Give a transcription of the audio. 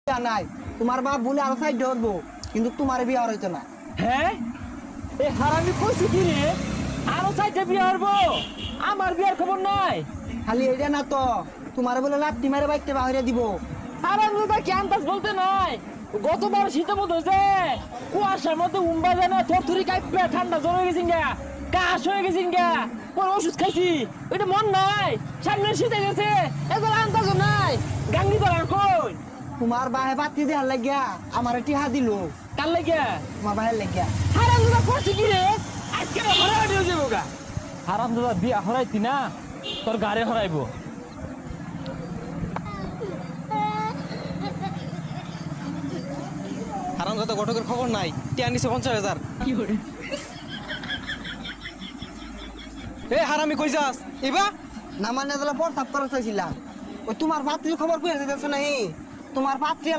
নাই তোমার বাপ বলে আরো সাইড ধরবো কিন্তু তোমার বিয়ে হইতো না। হ্যাঁ এ হারামি কইছি কি রে আরো চাইতে বিয়ে হবো আমার বিয়ার খবর নাই। খালি এটা না তো তোমার বলে লাত্তি মেরে বাইতে বাহিরে দিব। হারামি দাদা কি আন্দাজ বলতে নাই গতবার শীতের মধ্যে হয়েছে কুয়াশার মধ্যে উম্বা যায় না থরথরি কাঁপবে ঠান্ডা জ্বর হয়ে গেছিন গা কাশ হয়ে গেছিন গা পরে ওষুধ খাইছি ওইটা মন নাই সামনে শীতে গেছে এগুলো আন্দাজও নাই গাঙ্গি তো আর কই তোমার বাহে বাতি দেওয়ার লাগিয়া আমার টিহা দিল কাল লাগিয়া তোমার বাহের লাগিয়া। হারাম দাদা করছি কি রে আজকে হরাই দিয়ে যাবো গা হারাম দাদা বিয়া হরাইতি না তোর গাড়ি হরাইবো। হারাম দাদা ঘটকের খবর নাই টিয়া নিছে 50,000। কি করে এ হারামি কই যাস এবা না মানে পর সাপ করা চাইছিলাম ওই তোমার পাত্রী খবর পেয়ে যেতেছ না তোমার পাত্রী